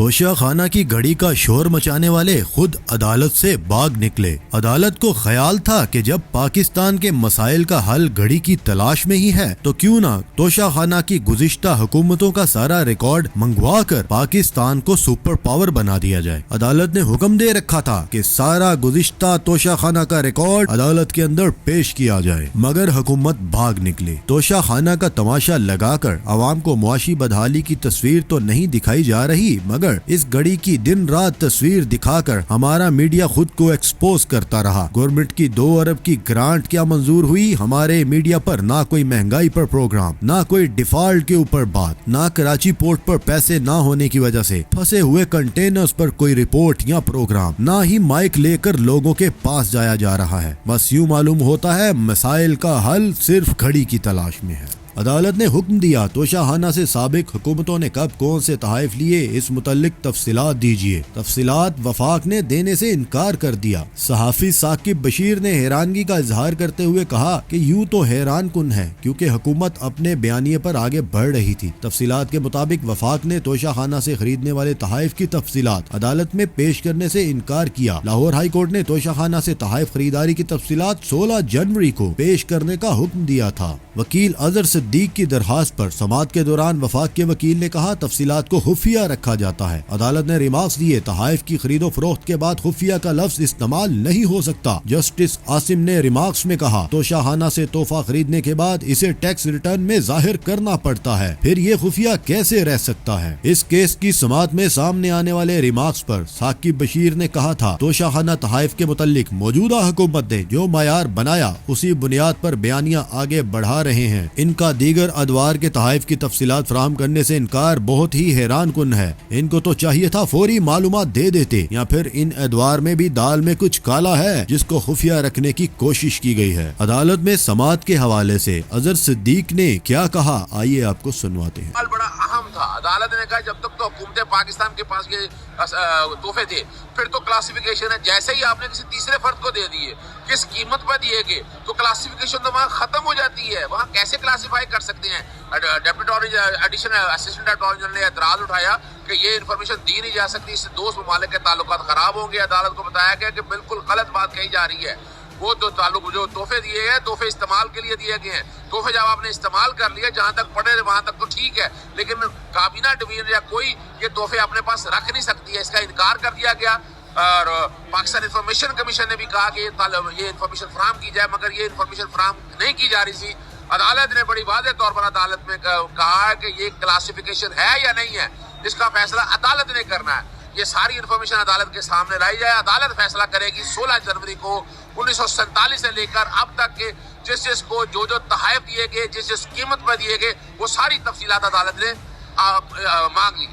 توشہ خانہ کی گھڑی کا شور مچانے والے خود عدالت سے بھاگ نکلے۔ عدالت کو خیال تھا کہ جب پاکستان کے مسائل کا حل گھڑی کی تلاش میں ہی ہے تو کیوں نہ توشہ خانہ کی گزشتہ حکومتوں کا سارا ریکارڈ منگوا کر پاکستان کو سپر پاور بنا دیا جائے۔ عدالت نے حکم دے رکھا تھا کہ سارا گزشتہ توشہ خانہ کا ریکارڈ عدالت کے اندر پیش کیا جائے، مگر حکومت بھاگ نکلی۔ توشہ خانہ کا تماشا لگا کر عوام کو معاشی بدحالی کی تصویر تو نہیں دکھائی جا رہی، مگر اس گھڑی کی دن رات تصویر دکھا کر ہمارا میڈیا خود کو ایکسپوز کرتا رہا۔ گورنمنٹ کی 2 ارب کی گرانٹ کیا منظور ہوئی؟ ہمارے میڈیا پر نہ کوئی مہنگائی پر پروگرام، نہ کوئی ڈیفالٹ کے اوپر بات، نہ کراچی پورٹ پر پیسے نہ ہونے کی وجہ سے پھنسے ہوئے کنٹینرز پر کوئی رپورٹ یا پروگرام، نہ ہی مائک لے کر لوگوں کے پاس جایا جا رہا ہے۔ بس یوں معلوم ہوتا ہے مسائل کا حل صرف گھڑی کی تلاش میں ہے۔ عدالت نے حکم دیا توشہ خانہ سے سابق حکومتوں نے کب کون سے تحائف لیے، اس متعلق تفصیلات دیجیے۔ تفصیلات وفاق نے دینے سے انکار کر دیا۔ صحافی ثاقب بشیر نے حیرانگی کا اظہار کرتے ہوئے کہا کہ یوں تو حیران کن ہے کیونکہ حکومت اپنے بیانیے پر آگے بڑھ رہی تھی۔ تفصیلات کے مطابق وفاق نے توشہ خانہ سے خریدنے والے تحائف کی تفصیلات عدالت میں پیش کرنے سے انکار کیا۔ لاہور ہائی کورٹ نے توشہ خانہ سے تحائف خریداری کی تفصیلات 16 جنوری کو پیش کرنے کا حکم دیا تھا۔ وکیل اظہر صدیق کی درخواست پر سماعت کے دوران وفاق کے وکیل نے کہا تفصیلات کو خفیہ رکھا جاتا ہے۔ عدالت نے ریمارکس دیے تحائف کی خرید و فروخت کے بعد خفیہ کا لفظ استعمال نہیں ہو سکتا۔ جسٹس عاصم نے ریمارکس میں کہا توشہ خانہ سے تحفہ خریدنے کے بعد اسے ٹیکس ریٹرن میں ظاہر کرنا پڑتا ہے، پھر یہ خفیہ کیسے رہ سکتا ہے؟ اس کیس کی سماعت میں سامنے آنے والے ریمارکس پر ثاقب بشیر نے کہا تھا توشہ خانہ تحائف کے متعلق موجودہ حکومت نے جو معیار بنایا اسی بنیاد پر بیانیاں آگے بڑھا رہے ہیں۔ ان کا دیگر ادوار کے تحائف کی تفصیلات فراہم کرنے سے انکار بہت ہی حیران کن ہے۔ ان کو تو چاہیے تھا فوری معلومات دے دیتے، یا پھر ان ادوار میں بھی دال میں کچھ کالا ہے جس کو خفیہ رکھنے کی کوشش کی گئی ہے۔ عدالت میں سماعت کے حوالے سے اظہر صدیق نے کیا کہا آئیے آپ کو سنواتے ہیں۔ بڑا اہم تھا۔ عدالت نے کہا جب تک تو حکومت پاکستان کے پاس یہ تحفے تھے، پھر تو کلاسیفیکیشن ہے، جیسے ہی آپ نے کسی تیسرے فرد کو دے دیے، کس قیمت پر دیے گئے، تو کلاسیفیکیشن تو وہاں ختم ہو جاتی ہے۔ وہاں کیسے کلاسیفائی کر سکتے ہیں؟ Deputy additional assistant attorney general نے اعتراض اٹھایا کہ یہ انفارمیشن دی نہیں جا سکتی، اس سے دوست ممالک کے تعلقات خراب ہوں گے۔ عدالت کو بتایا گیا کہ بالکل غلط بات کہی جا رہی ہے۔ وہ تو تعلق جو تحفے دیے گئے تحفے استعمال کے لیے دیے گئے ہیں، تحفے جب آپ نے استعمال کر لیے جہاں تک پڑے وہاں تک تو ٹھیک ہے، لیکن کابینہ ڈویژن یا کوئی یہ تحفے اپنے پاس رکھ نہیں سکتی ہے، اس کا انکار کر دیا گیا۔ اور پاکستان انفارمیشن کمیشن نے بھی کہا کہ یہ انفارمیشن فراہم کی جائے، مگر یہ انفارمیشن فراہم نہیں کی جا رہی تھی۔ عدالت نے بڑی واضح طور پر عدالت میں کہا ہے کہ یہ کلاسیفیکیشن ہے یا نہیں ہے، اس کا فیصلہ عدالت نے کرنا ہے۔ یہ ساری انفارمیشن عدالت کے سامنے لائی جائے، عدالت فیصلہ کرے گی 16 جنوری کو 1947 سے لے کر اب تک کے جس کو جو تحائف دیے گئے، جس قیمت پر دیے گئے، وہ ساری تفصیلات عدالت نے مانگ لی۔